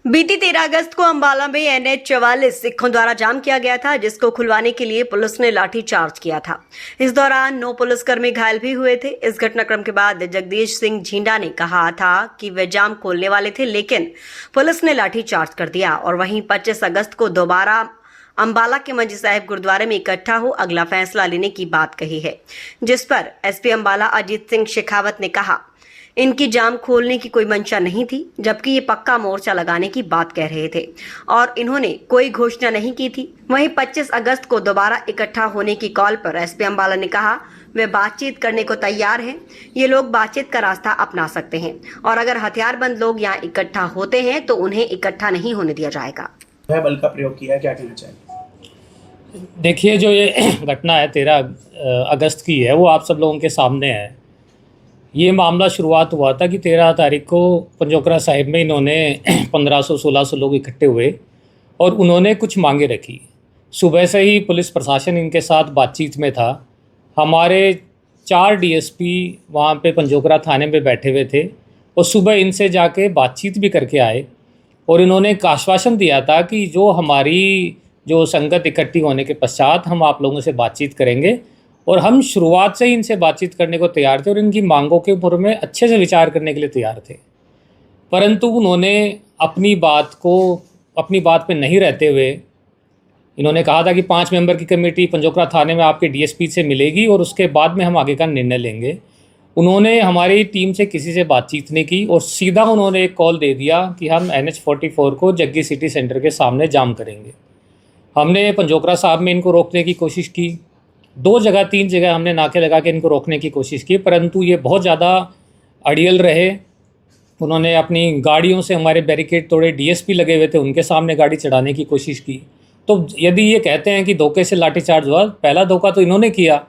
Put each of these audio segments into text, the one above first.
बीती 13 अगस्त को अंबाला में NH-44 सिखों द्वारा जाम किया गया था, जिसको खुलवाने के लिए पुलिस ने लाठीचार्ज किया था। इस दौरान 9 पुलिसकर्मी घायल भी हुए थे। इस घटनाक्रम के बाद जगदीश सिंह झींडा ने कहा था कि वे जाम खोलने वाले थे, लेकिन पुलिस ने लाठीचार्ज कर दिया और वहीं 25 अगस्त को दोबारा अंबाला के मंजी साहिब गुरुद्वारे में इकट्ठा हो अगला फैसला लेने की बात कही है, जिस पर SP अंबाला अजीत सिंह शेखावत ने कहा इनकी जाम खोलने की कोई मंशा नहीं थी, जबकि ये पक्का मोर्चा लगाने की बात कह रहे थे और इन्होंने कोई घोषणा नहीं की थी। वहीं 25 अगस्त को दोबारा इकट्ठा होने की कॉल पर SP अंबाला ने कहा वे बातचीत करने को तैयार हैं। ये लोग बातचीत का रास्ता अपना सकते हैं और अगर हथियारबंद लोग यहाँ इकट्ठा होते हैं तो उन्हें इकट्ठा नहीं होने दिया जाएगा। बल का प्रयोग किया, क्या कहना चाहिए? देखिए, जो ये घटना है 13 अगस्त की है, वो आप सब लोगों के सामने है। ये मामला शुरुआत हुआ था कि 13 तारीख को पंजोकरा साहिब में इन्होंने 1500-1600 लोग इकट्ठे हुए और उन्होंने कुछ मांगे रखी। सुबह से ही पुलिस प्रशासन इनके साथ बातचीत में था। हमारे 4 DSP वहाँ पे पंजोकरा थाने में बैठे हुए थे और सुबह इनसे जाके बातचीत भी करके आए और इन्होंने एक आश्वासन दिया था कि जो संगत इकट्ठी होने के पश्चात हम आप लोगों से बातचीत करेंगे और हम शुरुआत से ही इनसे बातचीत करने को तैयार थे और इनकी मांगों के ऊपर में अच्छे से विचार करने के लिए तैयार थे। परंतु उन्होंने अपनी बात पे नहीं रहते हुए इन्होंने कहा था कि 5 मेंबर की कमेटी पंजोकरा थाने में आपके DSP से मिलेगी और उसके बाद में हम आगे का निर्णय लेंगे। उन्होंने हमारी टीम से किसी से बातचीत नहीं की और सीधा उन्होंने एक कॉल दे दिया कि हम NH-44 को जग्गी सिटी सेंटर के सामने जाम करेंगे। हमने पंजोकरा साहब में इनको रोकने की कोशिश की, 3 जगह हमने नाके लगा के इनको रोकने की कोशिश की, परंतु ये बहुत ज़्यादा अड़ियल रहे। उन्होंने अपनी गाड़ियों से हमारे बैरिकेड तोड़े, DSP लगे हुए थे उनके सामने गाड़ी चढ़ाने की कोशिश की। तो यदि ये कहते हैं कि धोखे से लाठीचार्ज हुआ, पहला धोखा तो इन्होंने किया।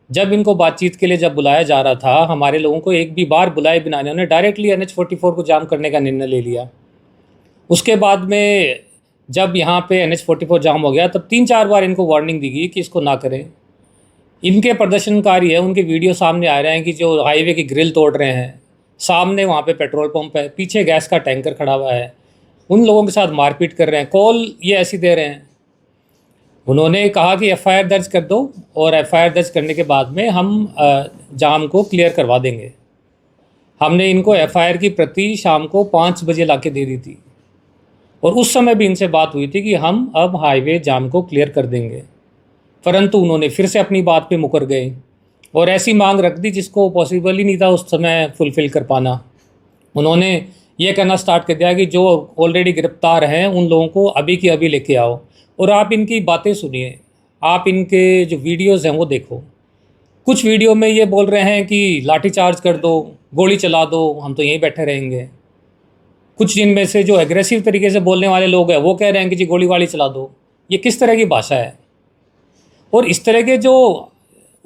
जब इनको बातचीत के लिए जब बुलाया जा रहा था, हमारे लोगों को एक भी बार बुलाए बिना इन्होंने डायरेक्टली NH-44 को जाम करने का निर्णय ले लिया। उसके बाद में जब यहाँ पे NH-44 जाम हो गया, तब 3-4 बार इनको वार्निंग दी गई कि इसको ना करें। इनके प्रदर्शनकारी है, उनके वीडियो सामने आ रहे हैं कि जो हाईवे की ग्रिल तोड़ रहे हैं, सामने वहाँ पे पेट्रोल पंप है, पीछे गैस का टैंकर खड़ा हुआ है, उन लोगों के साथ मारपीट कर रहे हैं, कॉल ये ऐसी दे रहे हैं। उन्होंने कहा कि FIR दर्ज कर दो और FIR दर्ज करने के बाद में हम जाम को क्लियर करवा देंगे। हमने इनको FIR की प्रति शाम को 5 बजे ला के दे दी थी और उस समय भी इनसे बात हुई थी कि हम अब हाईवे जाम को क्लियर कर देंगे, परंतु उन्होंने फिर से अपनी बात पे मुकर गए और ऐसी मांग रख दी जिसको पॉसिबल ही नहीं था उस समय फुलफ़िल कर पाना। उन्होंने ये कहना स्टार्ट कर दिया कि जो ऑलरेडी गिरफ्तार हैं उन लोगों को अभी की अभी लेके आओ और आप इनकी बातें सुनिए, आप इनके जो वीडियोज़ हैं वो देखो। कुछ वीडियो में ये बोल रहे हैं कि लाठीचार्ज कर दो, गोली चला दो, हम तो यहीं बैठे रहेंगे। कुछ जिनमें से जो एग्रेसिव तरीके से बोलने वाले लोग हैं वो कह रहे हैं कि जी गोली वाली चला दो। ये किस तरह की भाषा है? और इस तरह के जो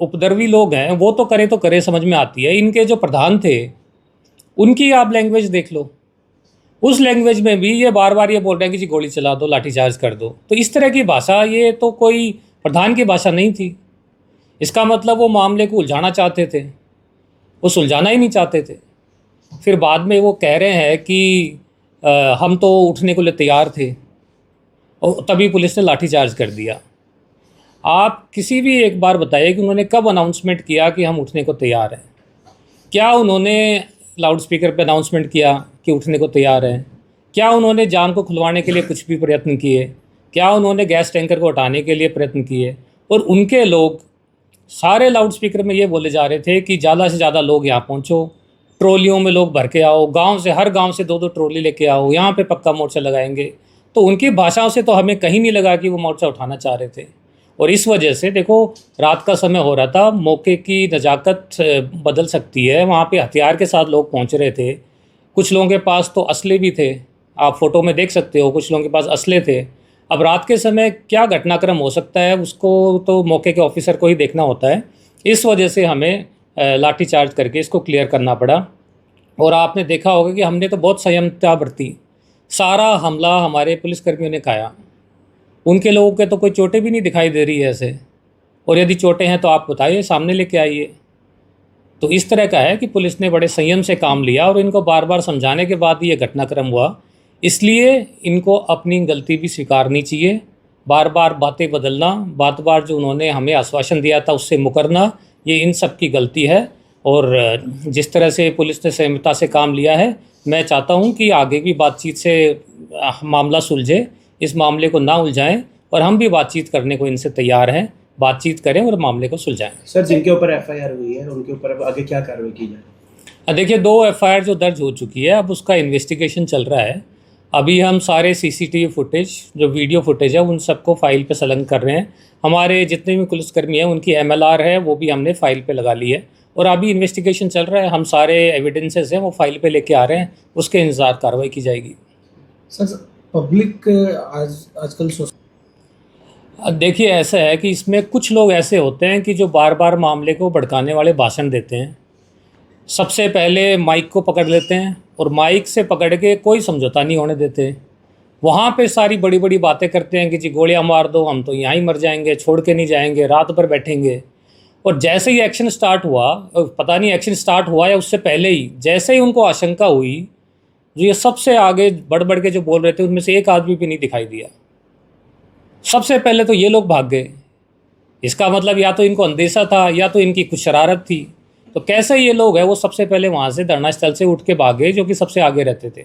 उपद्रवी लोग हैं वो तो करे समझ में आती है। इनके जो प्रधान थे उनकी आप लैंग्वेज देख लो, उस लैंग्वेज में भी ये बार बार ये बोल रहे हैं कि जी गोली चला दो, लाठीचार्ज कर दो। तो इस तरह की भाषा, ये तो कोई प्रधान की भाषा नहीं थी। इसका मतलब वो मामले को उलझाना चाहते थे, वो सुलझाना ही नहीं चाहते थे। फिर बाद में वो कह रहे हैं कि हम तो उठने को लिए तैयार थे और तभी पुलिस ने लाठीचार्ज कर दिया। आप किसी भी एक बार बताइए कि उन्होंने कब अनाउंसमेंट किया कि हम उठने को तैयार हैं? क्या उन्होंने लाउड स्पीकर पर अनाउंसमेंट किया कि उठने को तैयार हैं? क्या उन्होंने जाम को खुलवाने के लिए कुछ भी प्रयत्न किए? क्या उन्होंने गैस टैंकर को हटाने के लिए प्रयत्न किए? और उनके लोग सारे लाउड स्पीकर में ये बोले जा रहे थे कि ज़्यादा से ज़्यादा लोग यहाँ पहुँचो, ट्रॉलियों में लोग भर के आओ, हर गाँव से 2-2 ट्रॉली लेके आओ, यहाँ पर पक्का मोर्चा लगाएंगे। तो उनकी भाषाओं से तो हमें कहीं नहीं लगा कि वो मोर्चा उठाना चाह रहे थे। और इस वजह से देखो, रात का समय हो रहा था, मौके की नज़ाकत बदल सकती है। वहाँ पे हथियार के साथ लोग पहुँच रहे थे, कुछ लोगों के पास तो असले भी थे, आप फ़ोटो में देख सकते हो, कुछ लोगों के पास असले थे। अब रात के समय क्या घटनाक्रम हो सकता है उसको तो मौके के ऑफिसर को ही देखना होता है। इस वजह से हमें लाठीचार्ज करके इसको क्लियर करना पड़ा। और आपने देखा होगा कि हमने तो बहुत संयमता बरती, सारा हमला हमारे पुलिसकर्मियों ने खाया। उनके लोगों के तो कोई चोटें भी नहीं दिखाई दे रही है ऐसे, और यदि चोटें हैं तो आप बताइए, सामने लेके आइए। तो इस तरह का है कि पुलिस ने बड़े संयम से काम लिया और इनको बार बार समझाने के बाद ये घटनाक्रम हुआ। इसलिए इनको अपनी गलती भी स्वीकारनी चाहिए। बार बार बातें बदलना, बार बार जो उन्होंने हमें आश्वासन दिया था उससे मुकरना, ये इन सब की गलती है। और जिस तरह से पुलिस ने संयमता से काम लिया है, मैं चाहता हूं कि आगे भी बातचीत से मामला सुलझे, इस मामले को ना उलझाएं, और हम भी बातचीत करने को इनसे तैयार हैं। बातचीत करें और मामले को सुलझाएं। सर, जिनके ऊपर एफआईआर हुई है उनके ऊपर अब आगे क्या कार्रवाई की जाए? देखिए, 2 एफआईआर जो दर्ज हो चुकी है, अब उसका इन्वेस्टिगेशन चल रहा है। अभी हम सारे सीसीटीवी फुटेज, जो वीडियो फुटेज है, उन सबको फाइल पे संलग्न कर रहे हैं। हमारे जितने भी पुलिसकर्मी हैं उनकी एमएलआर है, वो भी हमने फाइल पे लगा ली है, और अभी इन्वेस्टिगेशन चल रहा है। हम सारे एविडेंसेस हैं वो फाइल पे लेके आ रहे हैं, उसके इंतजार कार्रवाई की जाएगी। सर, पब्लिक आजकल देखिए, ऐसा है कि इसमें कुछ लोग ऐसे होते हैं कि जो बार बार मामले को भड़काने वाले भाषण देते हैं। सबसे पहले माइक को पकड़ लेते हैं और माइक से पकड़ के कोई समझौता नहीं होने देते। वहाँ पे सारी बड़ी बड़ी बातें करते हैं कि जी गोलियाँ मार दो, हम तो यहाँ ही मर जाएंगे, छोड़ के नहीं जाएंगे, रात भर बैठेंगे। और जैसे ही एक्शन स्टार्ट हुआ, पता नहीं एक्शन स्टार्ट हुआ या उससे पहले ही, जैसे ही उनको आशंका हुई, जो ये सबसे आगे बढ़ बढ़ के जो बोल रहे थे, उनमें से एक आदमी भी नहीं दिखाई दिया। सबसे पहले तो ये लोग भाग गए। इसका मतलब या तो इनको अंदेशा था या तो इनकी कुछ शरारत थी। तो कैसे ये लोग हैं वो सबसे पहले वहाँ से धरना स्थल से उठ के भागे, जो कि सबसे आगे रहते थे।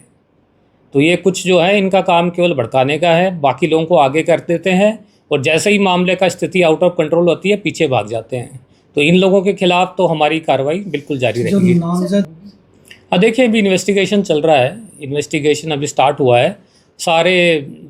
तो ये कुछ जो है, इनका काम केवल भड़काने का है, बाकी लोगों को आगे कर देते हैं, और जैसे ही मामले का स्थिति आउट ऑफ कंट्रोल होती है, पीछे भाग जाते हैं। तो इन लोगों के खिलाफ तो हमारी कार्रवाई बिल्कुल जारी रहेगी। देखिए, अभी इन्वेस्टिगेशन चल रहा है, इन्वेस्टिगेशन अभी स्टार्ट हुआ है। सारे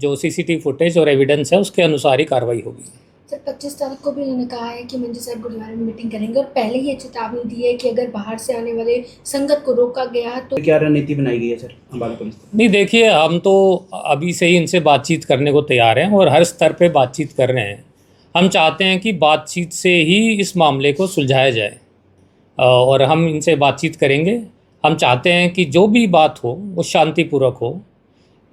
जो सीसीटीवी फुटेज और एविडेंस है उसके अनुसार ही कार्रवाई होगी। सर, 25 तारीख को भी उन्होंने कहा है कि मंजी साहब गुरुद्वारे में मीटिंग करेंगे, और पहले ही चेतावनी दी है कि अगर बाहर से आने वाले संगत को रोका गया तो क्या रणनीति बनाई गई है सर अम्बाला पुलिस? नहीं, देखिए, हम तो अभी से ही इनसे बातचीत करने को तैयार हैं और हर स्तर पे बातचीत कर रहे हैं। हम चाहते हैं कि बातचीत से ही इस मामले को सुलझाया जाए, और हम इनसे बातचीत करेंगे। हम चाहते हैं कि जो भी बात हो वो शांतिपूर्वक हो।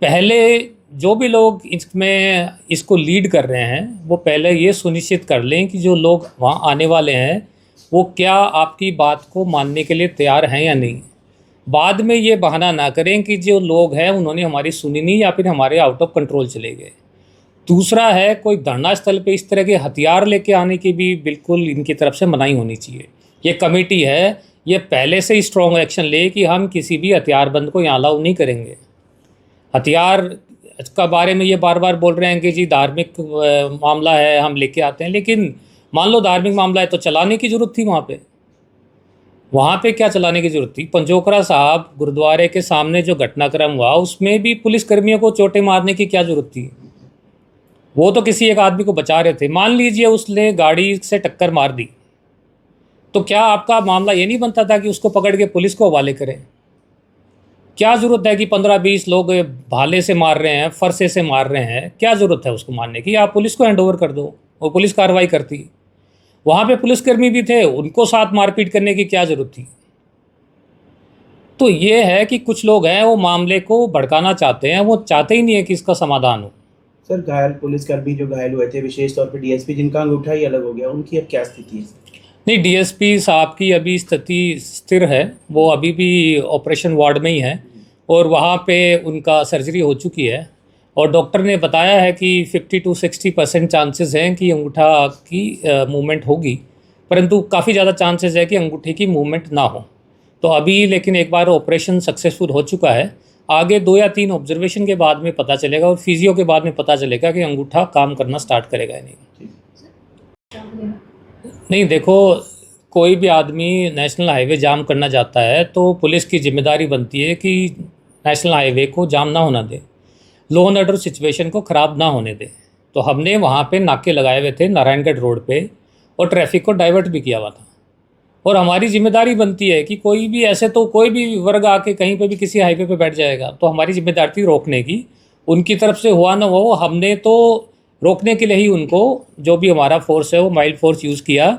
पहले जो भी लोग इसमें इसको लीड कर रहे हैं, वो पहले ये सुनिश्चित कर लें कि जो लोग वहाँ आने वाले हैं वो क्या आपकी बात को मानने के लिए तैयार हैं या नहीं। बाद में ये बहाना ना करें कि जो लोग हैं उन्होंने हमारी सुनी नहीं या फिर हमारे आउट ऑफ कंट्रोल चले गए। दूसरा है, कोई धरना स्थल पे इस तरह के हथियार लेके आने की भी बिल्कुल इनकी तरफ से मनाही होनी चाहिए। ये कमेटी है, ये पहले से ही स्ट्रॉन्ग एक्शन ले कि हम किसी भी हथियारबंद को यहाँ अलाउ नहीं करेंगे। हथियार का बारे में ये बार बार बोल रहे हैं कि जी धार्मिक मामला है, हम लेके आते हैं, लेकिन मान लो धार्मिक मामला है तो चलाने की ज़रूरत थी वहाँ पे क्या चलाने की ज़रूरत थी? पंजोखरा साहब गुरुद्वारे के सामने जो घटनाक्रम हुआ उसमें भी पुलिसकर्मियों को चोटें मारने की क्या ज़रूरत थी? वो तो किसी एक आदमी को बचा रहे थे। मान लीजिए उसने गाड़ी से टक्कर मार दी, तो क्या आपका मामला ये नहीं बनता था कि उसको पकड़ के पुलिस को हवाले करें? क्या ज़रूरत है कि 15-20 लोग भाले से मार रहे हैं, फरसे से मार रहे हैं, क्या ज़रूरत है उसको मारने की? आप पुलिस को हैंड ओवर कर दो, वो पुलिस कार्रवाई करती। वहाँ पे पुलिसकर्मी भी थे, उनको साथ मारपीट करने की क्या ज़रूरत थी? तो ये है कि कुछ लोग हैं वो मामले को भड़काना चाहते हैं, वो चाहते ही नहीं है कि इसका समाधान हो। सर, घायल पुलिसकर्मी जो घायल हुए थे, विशेष तौर पे डीएसपी जिनका अंगूठा ही अलग हो गया, उनकी अब क्या स्थिति है? नहीं, डीएसपी साहब की अभी स्थिति स्थिर है, वो अभी भी ऑपरेशन वार्ड में ही है और वहाँ पे उनका सर्जरी हो चुकी है, और डॉक्टर ने बताया है कि 50 to 60% चांसेस हैं कि अंगूठा की मूवमेंट होगी, परंतु काफ़ी ज़्यादा चांसेस है कि अंगूठे की मूवमेंट ना हो। तो अभी लेकिन एक बार ऑपरेशन सक्सेसफुल हो चुका है, आगे 2 या 3 ऑब्जर्वेशन के बाद में पता चलेगा और फिजियो के बाद में पता चलेगा कि अंगूठा काम करना स्टार्ट करेगा या नहीं। नहीं, देखो, कोई भी आदमी नेशनल हाईवे जाम करना चाहता है तो पुलिस की जिम्मेदारी बनती है कि नेशनल हाईवे को जाम ना होना दे, लॉ एंड ऑर्डर सिचुएशन को ख़राब ना होने दे। तो हमने वहाँ पे नाके लगाए हुए थे नारायणगढ़ रोड पे, और ट्रैफिक को डाइवर्ट भी किया हुआ था। और हमारी जिम्मेदारी बनती है कि कोई भी ऐसे तो कोई भी वर्ग आके कहीं पे भी किसी हाईवे पे बैठ जाएगा, तो हमारी जिम्मेदारी थी रोकने की। उनकी तरफ से हुआ ना हो, हमने तो रोकने के लिए ही उनको, जो भी हमारा फोर्स है वो माइल्ड फोर्स यूज़ किया,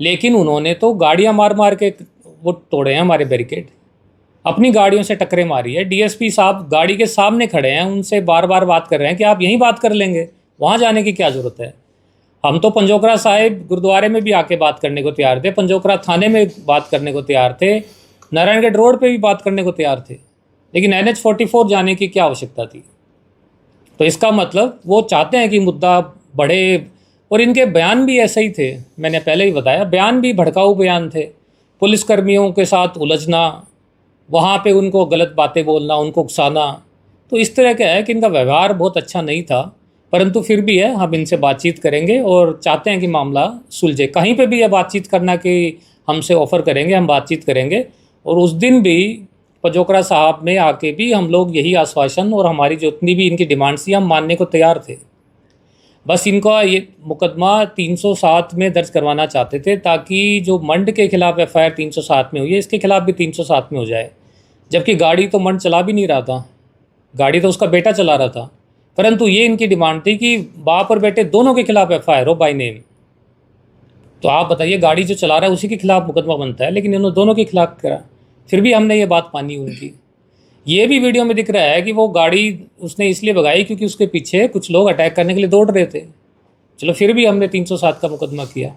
लेकिन उन्होंने तो गाड़ियाँ मार मार के वो तोड़े हैं हमारे बैरिकेड, अपनी गाड़ियों से टक्करें मारी है। डीएसपी साहब गाड़ी के सामने खड़े हैं, उनसे बार बार बात कर रहे हैं कि आप यहीं बात कर लेंगे, वहाँ जाने की क्या ज़रूरत है? हम तो पंजोखरा साहिब गुरुद्वारे में भी आके बात करने को तैयार थे, पंजोखरा थाने में बात करने को तैयार थे, नारायणगढ़ रोड पे भी बात करने को तैयार थे। लेकिन NH-44 जाने की क्या आवश्यकता थी? तो इसका मतलब वो चाहते हैं कि मुद्दा बढ़े, और इनके बयान भी ऐसे ही थे। मैंने पहले ही बताया, बयान भी भड़काऊ बयान थे। पुलिसकर्मियों के साथ उलझना, वहाँ पे उनको गलत बातें बोलना, उनको उकसाना, तो इस तरह का है कि इनका व्यवहार बहुत अच्छा नहीं था। परंतु फिर भी है, हम इनसे बातचीत करेंगे और चाहते हैं कि मामला सुलझे। कहीं पे भी ये बातचीत करना कि हमसे ऑफ़र करेंगे, हम बातचीत करेंगे। और उस दिन भी पजोकरा साहब में आके भी हम लोग यही आश्वासन और हमारी जितनी भी इनकी डिमांड्स थी हम मानने को तैयार थे। बस इनका ये मुकदमा 307 में दर्ज करवाना चाहते थे, ताकि जो मंड के खिलाफ FIR 307 में हुई है, इसके खिलाफ भी 307 में हो जाए। जबकि गाड़ी तो मंड चला भी नहीं रहा था, गाड़ी तो उसका बेटा चला रहा था। परंतु ये इनकी डिमांड थी कि बाप और बेटे दोनों के खिलाफ FIR हो बाय नेम। तो आप बताइए, गाड़ी जो चला रहा है उसी के खिलाफ मुकदमा बनता है, लेकिन इन्होंने दोनों के खिलाफ करा। फिर भी हमने ये बात मानी उनकी। ये भी वीडियो में दिख रहा है कि वो गाड़ी उसने इसलिए भगाई क्योंकि उसके पीछे कुछ लोग अटैक करने के लिए दौड़ रहे थे। चलो, फिर भी हमने 307 का मुकदमा किया।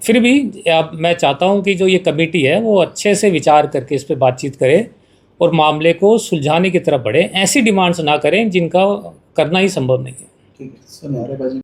फिर भी अब मैं चाहता हूं कि जो ये कमेटी है वो अच्छे से विचार करके इस पर बातचीत करे और मामले को सुलझाने की तरफ बढ़े। ऐसी डिमांड्स ना करें जिनका करना ही संभव नहीं है। ठीक है सर, नारेबाजी